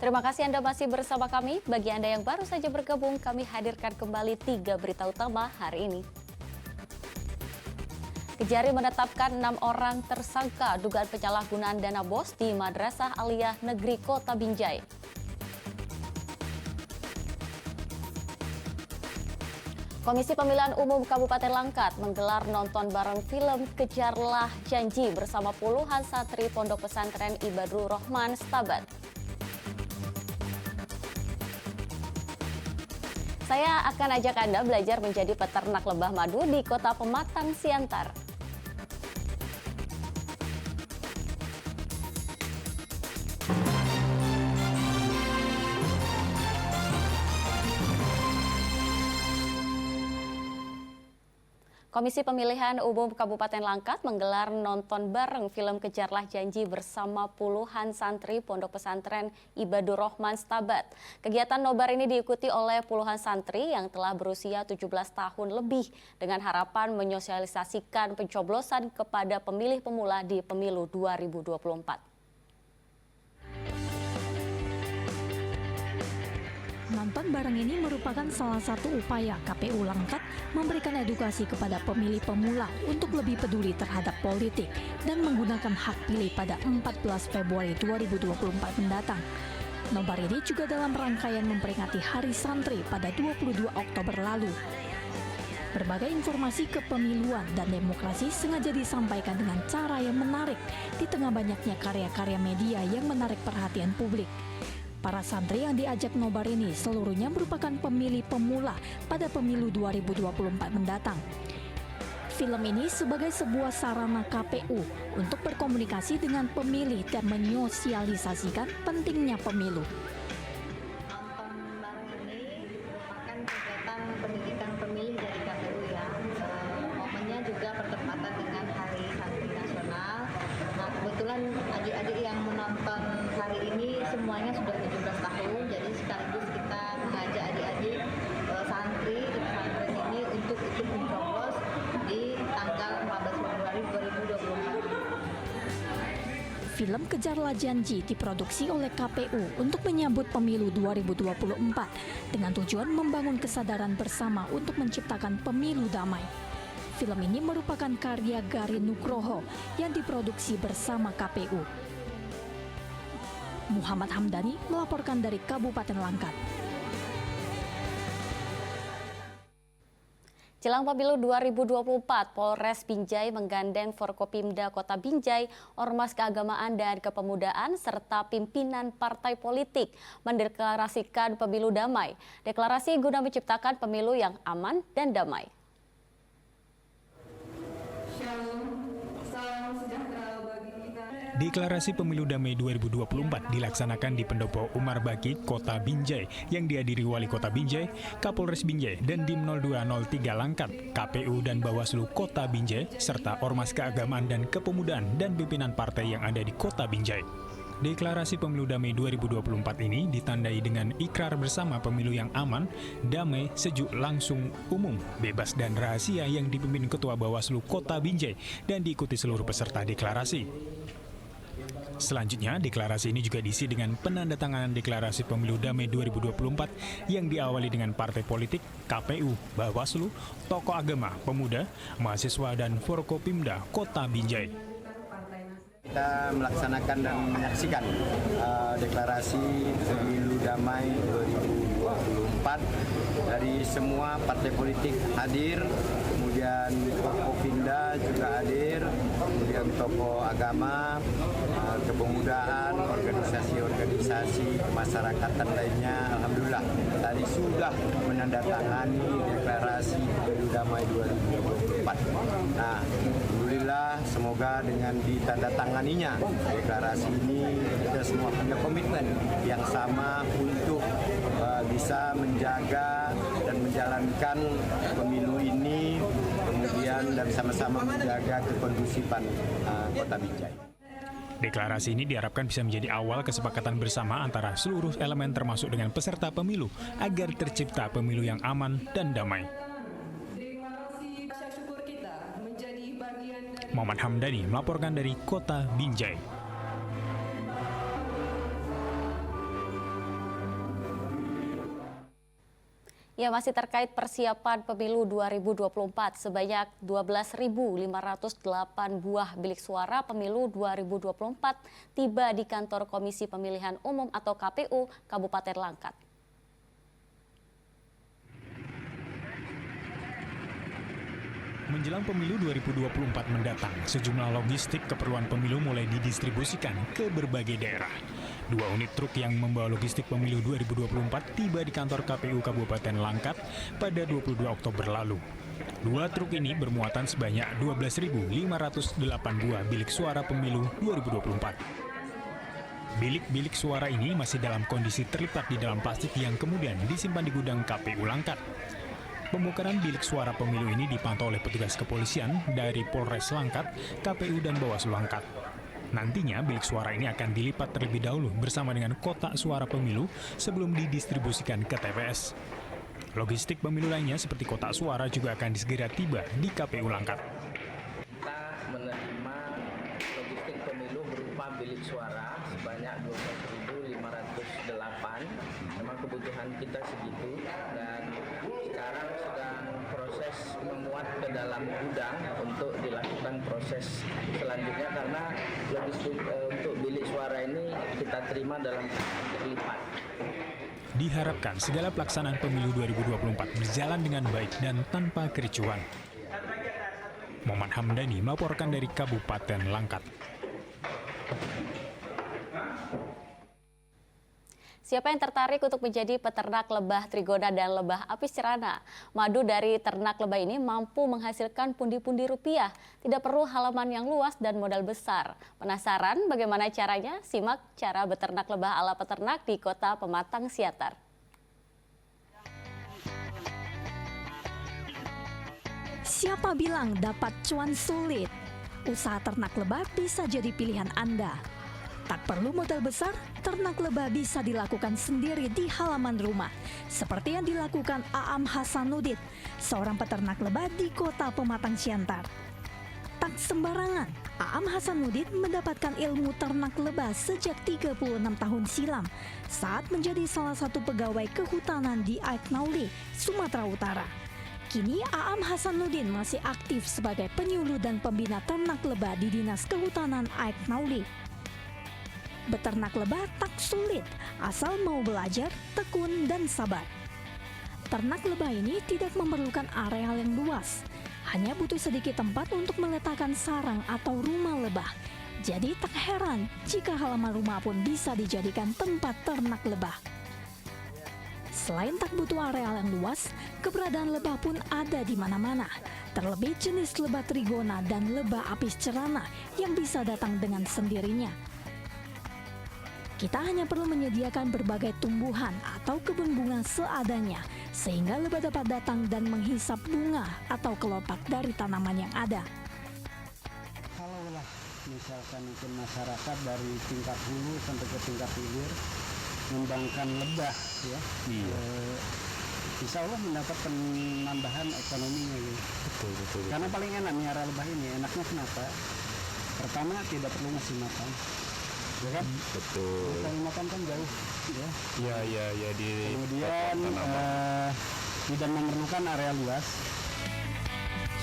Terima kasih Anda masih bersama kami. Bagi Anda yang baru saja bergabung, kami hadirkan kembali 3 berita utama hari ini. Kejari menetapkan 6 orang tersangka dugaan penyalahgunaan dana BOS di Madrasah Aliyah Negeri Kota Binjai. Komisi Pemilihan Umum Kabupaten Langkat menggelar nonton bareng film Kejarlah Janji bersama puluhan santri Pondok Pesantren Ibadur Rahman Stabat. Saya akan ajak Anda belajar menjadi peternak lebah madu di Kota Pematang Siantar. Komisi Pemilihan Umum Kabupaten Langkat menggelar nonton bareng film Kejarlah Janji bersama puluhan santri Pondok Pesantren Ibadur Rahman Stabat. Kegiatan nobar ini diikuti oleh puluhan santri yang telah berusia 17 tahun lebih dengan harapan menyosialisasikan pencoblosan kepada pemilih pemula di Pemilu 2024. Nonton bareng ini merupakan salah satu upaya KPU Langkat memberikan edukasi kepada pemilih pemula untuk lebih peduli terhadap politik dan menggunakan hak pilih pada 14 Februari 2024 mendatang. Nobar ini juga dalam rangkaian memperingati Hari Santri pada 22 Oktober lalu. Berbagai informasi kepemiluan dan demokrasi sengaja disampaikan dengan cara yang menarik di tengah banyaknya karya-karya media yang menarik perhatian publik. Para santri yang diajak nobar ini seluruhnya merupakan pemilih pemula pada pemilu 2024 mendatang. Film ini sebagai sebuah sarana KPU untuk berkomunikasi dengan pemilih dan menyosialisasikan pentingnya pemilu. Nonton bareng ini merupakan kegiatan pendidikan pemilih dari KPU ya. Momennya juga bertepatan dengan Hari Santri Nasional. Nah, kebetulan adik-adik yang menonton hari ini semuanya sudah 17 tahun, jadi sekaligus kita mengajak adik-adik santri di pesantren ini untuk ikut mencoblos di tanggal 14 Februari 2024. Film Kejarlah Janji diproduksi oleh KPU untuk menyambut pemilu 2024 dengan tujuan membangun kesadaran bersama untuk menciptakan pemilu damai. Film ini merupakan karya Garin Nugroho yang diproduksi bersama KPU. Muhammad Hamdani melaporkan dari Kabupaten Langkat. Jelang Pemilu 2024, Polres Binjai menggandeng Forkopimda Kota Binjai, Ormas Keagamaan dan Kepemudaan, serta pimpinan partai politik mendeklarasikan pemilu damai. Deklarasi guna menciptakan pemilu yang aman dan damai. Deklarasi Pemilu Damai 2024 dilaksanakan di Pendopo Umar Baki, Kota Binjai, yang dihadiri Wali Kota Binjai, Kapolres Binjai, dan Dim 0203 Langkat, KPU dan Bawaslu Kota Binjai, serta Ormas Keagamaan dan Kepemudaan dan pimpinan partai yang ada di Kota Binjai. Deklarasi Pemilu Damai 2024 ini ditandai dengan ikrar bersama pemilu yang aman, damai, sejuk, langsung, umum, bebas dan rahasia yang dipimpin Ketua Bawaslu Kota Binjai dan diikuti seluruh peserta deklarasi. Selanjutnya, deklarasi ini juga diisi dengan penandatanganan Deklarasi Pemilu Damai 2024 yang diawali dengan partai politik, KPU, Bawaslu, tokoh agama, pemuda, mahasiswa, dan Forkopimda Kota Binjai. Kita melaksanakan dan menyaksikan deklarasi Pemilu Damai 2024 dari semua partai politik hadir, kemudian Forkopimda juga hadir, kemudian tokoh agama, kepemudaan, organisasi-organisasi kemasyarakatan lainnya. Alhamdulillah tadi sudah menandatangani deklarasi Pemilu Damai 2024. Nah, alhamdulillah semoga dengan ditandatanganinya deklarasi ini kita semua punya komitmen yang sama untuk bisa menjaga dan menjalankan pemilu ini, kemudian dan sama-sama menjaga kekondusifan Kota Binjai. Deklarasi ini diharapkan bisa menjadi awal kesepakatan bersama antara seluruh elemen termasuk dengan peserta pemilu agar tercipta pemilu yang aman dan damai. Muhammad Hamdani melaporkan dari Kota Binjai. Ya, masih terkait persiapan pemilu 2024, sebanyak 12.508 buah bilik suara pemilu 2024 tiba di kantor Komisi Pemilihan Umum atau KPU Kabupaten Langkat. Menjelang pemilu 2024 mendatang, sejumlah logistik keperluan pemilu mulai didistribusikan ke berbagai daerah. 2 unit truk yang membawa logistik pemilu 2024 tiba di kantor KPU Kabupaten Langkat pada 22 Oktober lalu. 2 truk ini bermuatan sebanyak 12.508 buah bilik suara pemilu 2024. Bilik-bilik suara ini masih dalam kondisi terlipat di dalam plastik yang kemudian disimpan di gudang KPU Langkat. Pembongkaran bilik suara pemilu ini dipantau oleh petugas kepolisian dari Polres Langkat, KPU dan Bawaslu Langkat. Nantinya bilik suara ini akan dilipat terlebih dahulu bersama dengan kotak suara pemilu sebelum didistribusikan ke TPS. Logistik pemilu lainnya seperti kotak suara juga akan segera tiba di KPU Langkat. Kita menerima logistik pemilu berupa bilik suara sebanyak 12.508. Memang kebutuhan kita segitu dan sekarang sedang proses memuat ke dalam gudang untuk dilakukan proses selanjutnya karena logistik untuk bilik suara ini kita terima dalam terlipat. Diharapkan segala pelaksanaan pemilu 2024 berjalan dengan baik dan tanpa kericuhan. Muhammad Hamdani melaporkan dari Kabupaten Langkat. Siapa yang tertarik untuk menjadi peternak lebah trigona dan lebah apis cerana? Madu dari ternak lebah ini mampu menghasilkan pundi-pundi rupiah. Tidak perlu halaman yang luas dan modal besar. Penasaran bagaimana caranya? Simak cara beternak lebah ala peternak di Kota Pematang Siantar. Siapa bilang dapat cuan sulit? Usaha ternak lebah bisa jadi pilihan Anda. Tak perlu modal besar, ternak lebah bisa dilakukan sendiri di halaman rumah. Seperti yang dilakukan Aam Hasanuddin, seorang peternak lebah di Kota Pematang Siantar. Tak sembarangan, Aam Hasanuddin mendapatkan ilmu ternak lebah sejak 36 tahun silam saat menjadi salah satu pegawai kehutanan di Aiknauli, Sumatera Utara. Kini Aam Hasanuddin masih aktif sebagai penyuluh dan pembina ternak lebah di Dinas Kehutanan Aiknauli. Beternak lebah tak sulit, asal mau belajar, tekun, dan sabar. Ternak lebah ini tidak memerlukan areal yang luas, hanya butuh sedikit tempat untuk meletakkan sarang atau rumah lebah. Jadi tak heran jika halaman rumah pun bisa dijadikan tempat ternak lebah. Selain tak butuh areal yang luas, keberadaan lebah pun ada di mana-mana. Terlebih jenis lebah trigona dan lebah apis cerana yang bisa datang dengan sendirinya. Kita hanya perlu menyediakan berbagai tumbuhan atau kebun bunga seadanya, sehingga lebah dapat datang dan menghisap bunga atau kelopak dari tanaman yang ada. Kalaulah misalkan itu masyarakat dari tingkat hulu sampai ke tingkat hilir mengembangkan lebah, ya, insya Allah mendapat penambahan ekonominya. Gitu. Betul. Karena paling enak miara lebah ini, enaknya kenapa? Pertama tidak perlu ngasih makan. Ya kan? Betul. Cari makan kan jauh, ya. Iya di. Kemudian tidak memerlukan area luas.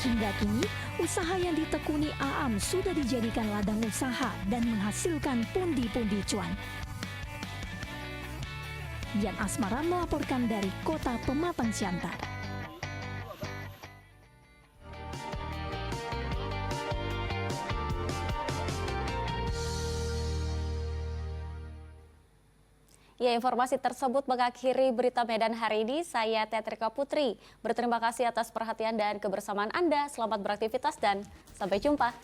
Hingga kini, usaha yang ditekuni Aam sudah dijadikan ladang usaha dan menghasilkan pundi-pundi cuan. Yan Asmara melaporkan dari Kota Pematang Siantar. Ya, informasi tersebut mengakhiri berita Medan hari ini. Saya Tetrika Putri. Berterima kasih atas perhatian dan kebersamaan Anda. Selamat beraktivitas dan sampai jumpa.